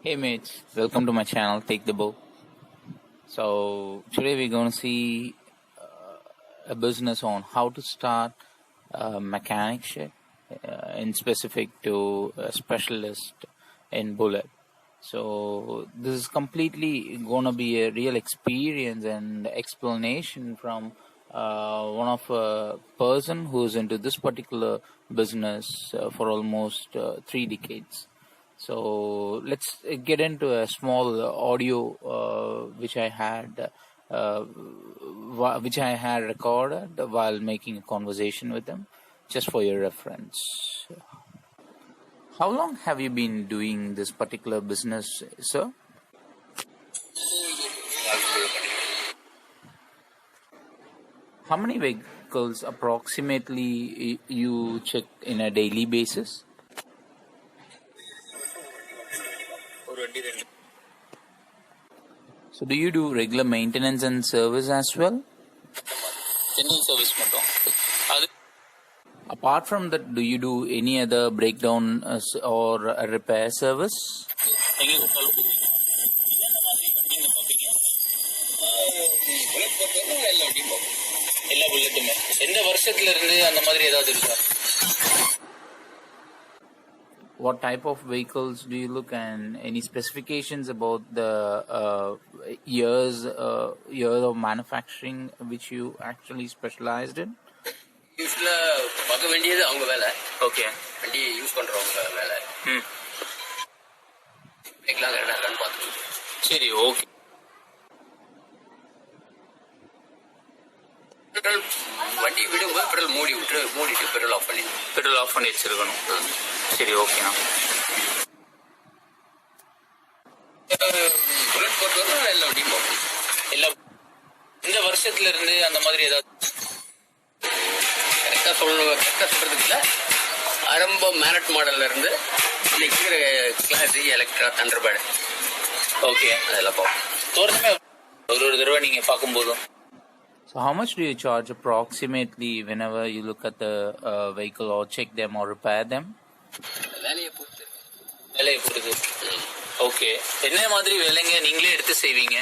Hey mates, welcome to my channel, Take the Book. So today we're going to see a business on how to start a mechanic shop, in specific to a specialist in bullet. So this is completely going to be a real experience and explanation from one of a person who's into this particular business for almost 3 decades. So let's get into a small audio which I had recorded while making a conversation with them, just for your reference. How long have you been doing this particular business, sir? How many vehicles approximately you check in a daily basis? So do you do regular maintenance and service as well? General service மட்டும். Apart from that, do you do any other breakdown or a repair service? எல்லா புல்லட்டுமே. எந்த வருஷத்துல இருந்து அந்த மாதிரி ஏதாவது இருக்கா? What type of vehicles do you look, and any specifications about the years of manufacturing which you actually specialized in? யூஸ்வலா பார்க்க வேண்டியது அவங்க வேலை. ஓகே. வண்டி யூஸ் பண்றவங்க வேலை. பிரேக்லாம் கரெக்டாக இருக்கான்னு பார்த்துக்கணும். சரி, ஓகே. வண்டி விடும்போது பெட்ரோல் மூடிட்டு பெட்ரோல் ஆஃப் பண்ணி வச்சிருக்கணும். சரி, ஓகேண்ணா. புல்லட் பொறுத்தவரை எல்லா வண்டியும் பார்க்கணும். எல்லா இந்த வருஷத்துல இருந்து அந்த மாதிரி ஏதாவது கரெக்டாக சொல்றதுக்கு இல்லை. ஆரம்ப மேனட் மாடல்ல இருந்து இன்னைக்கு கிளாஸ் எலக்ட்ரா தண்டர்பேர்டு ஓகே அதெல்லாம் பார்ப்போம். தோறமே ஒரு தடவை நீங்க பார்க்கும்போதும். So how much do you charge approximately whenever you look at the vehicle or check them or repair them? வேலையை பொறுத்து. ஓகே. என்ன மாதிரி வேலைங்க நீங்களே எடுத்து செய்வீங்க?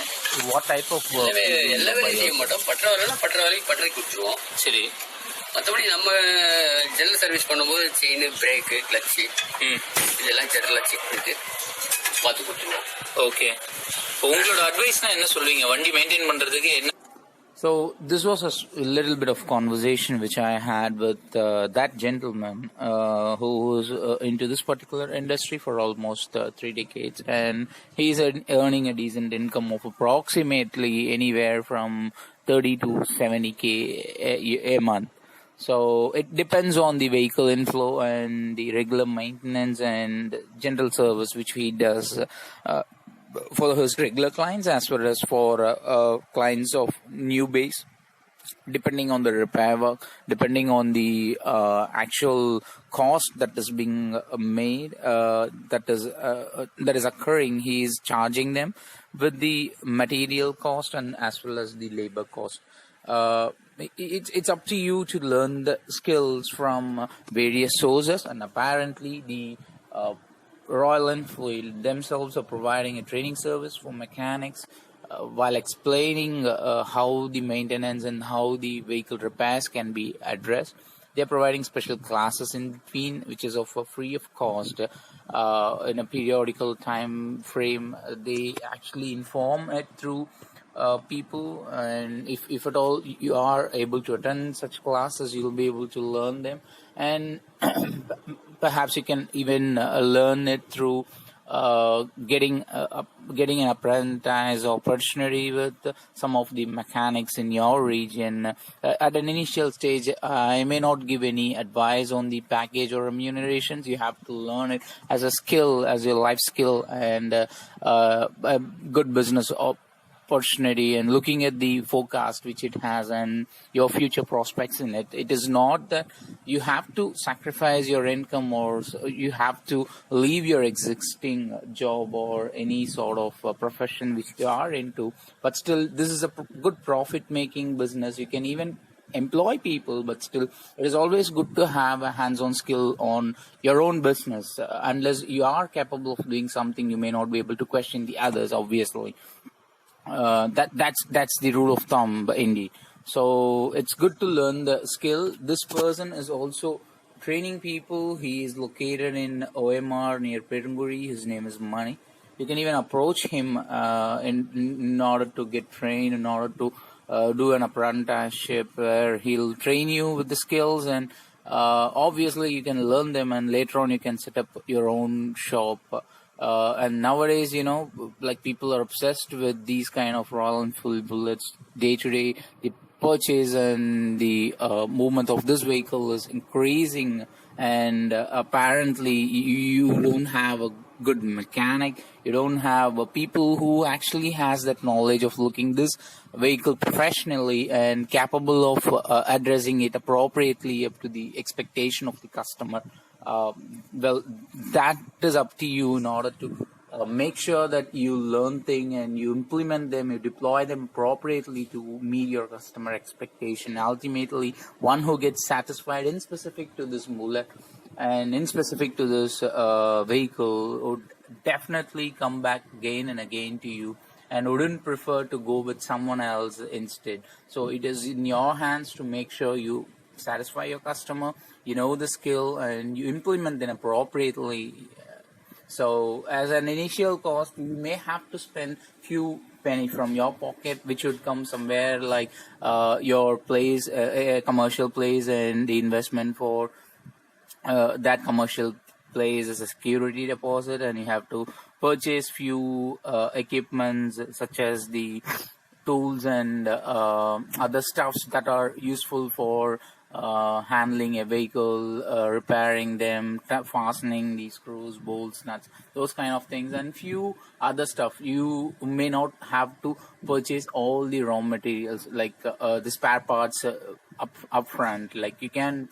What type of work? எல்லா வேலையும் செய்ய மாட்டோம். பற்ற வேலைக்கு பற்றறைக்கு கொடுத்துருவோம். சரி. மற்றபடி நம்ம ஜெனரல் சர்வீஸ் பண்ணும்போது செயின், பிரேக்கு, கிளச்சு இதெல்லாம் ஜெனரலாக செக் பண்ணிட்டு பார்த்து கொடுத்துருவோம். ஓகே. உங்களோட அட்வைஸ்னா என்ன சொல்லுவீங்க வண்டி மெயின்டைன் பண்றதுக்கு? என்ன? So this was a little bit of conversation which I had with that gentleman who was into this particular industry for almost 3 decades, and he's earning a decent income of approximately anywhere from 30 to 70k a month. So it depends on the vehicle inflow and the regular maintenance and general service which he does for his regular clients as well as for clients of new base, depending on the repair work, depending on the actual cost that is being made, that is occurring. He is charging them with the material cost and as well as the labor cost. It's up to you to learn the skills from various sources, and apparently the Royal Enfield themselves are providing a training service for mechanics while explaining how the maintenance and how the vehicle repairs can be addressed. They're providing special classes in between, which is free of cost. In a periodical time frame, they actually inform it through people, and if at all you are able to attend such classes, you'll be able to learn them, and perhaps you can even learn it through getting an apprentice opportunity with some of the mechanics in your region. At an initial stage, I may not give any advice on the package or remunerations. You have to learn it as a skill, as your life skill, and a good business opportunity, and looking at the forecast which it has and your future prospects in it. It is not that you have to sacrifice your income or you have to leave your existing job or any sort of profession which you are into, but still this is a good profit making business. You can even employ people, but still it is always good to have a hands-on skill on your own business. Unless you are capable of doing something, you may not be able to question the others, obviously. That's the rule of thumb indeed. So it's good to learn the skill. This person is also training people. He is located in OMR near Perunguri. His name is Mani. You can even approach him in order to get trained, in order to do an apprenticeship where he'll train you with the skills, and obviously you can learn them, and later on you can set up your own shop. And nowadays, like people are obsessed with these kind of Royal Enfield bullets. Day to day, the purchase and the movement of this vehicle is increasing, and apparently you don't have a good mechanic. You don't have people who actually has that knowledge of looking this vehicle professionally and capable of addressing it appropriately up to the expectation of the customer. Well, that is up to you in order to make sure that you learn things and you implement them, you deploy them appropriately to meet your customer expectation. Ultimately, one who gets satisfied in specific to this bullet and in specific to this vehicle would definitely come back again and again to you, and wouldn't prefer to go with someone else instead. So it is in your hands to make sure you satisfy your customer, you know the skill, and you implement them appropriately. So as an initial cost, you may have to spend few penny from your pocket, which would come somewhere like your place, a commercial place, and the investment for that commercial place as a security deposit, and you have to purchase few equipments such as the tools and other stuffs that are useful for handling a vehicle, repairing them, fastening the screws, bolts, nuts, those kind of things, and few other stuff. You may not have to purchase all the raw materials like the spare parts up front. Like you can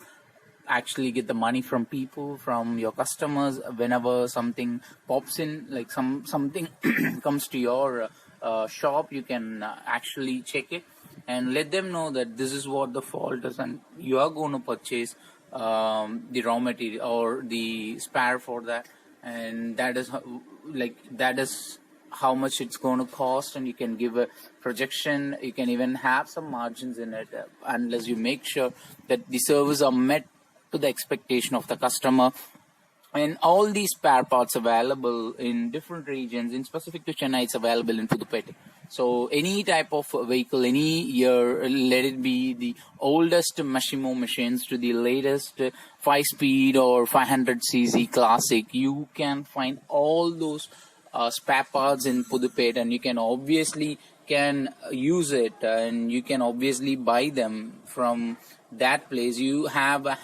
actually get the money from people, from your customers, whenever something pops in, like something comes to your shop. You can actually check it and let them know that this is what the fault is, and you are going to purchase the raw material or the spare for that, and that is how much it's going to cost, and you can give a projection. You can even have some margins in it, unless you make sure that the service are met to the expectation of the customer. And all these spare parts available in different regions. In specific to Chennai, it's available in Puduppettai. So any type of vehicle, any year, let it be the oldest Massimo machines to the latest 5-speed or 500cc classic, you can find all those spare parts in Puduppettai, and you can obviously use it, and you can obviously buy them from that place. You have a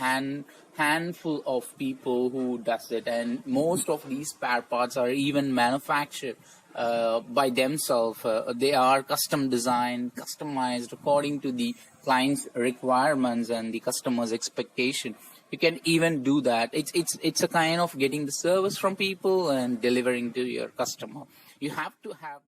handful of people who does it, and most of these spare parts are even manufactured by themselves. They are custom designed, customized according to the client's requirements and the customer's expectation. You can even do that. It's a kind of getting the service from people and delivering to your customer. You have to have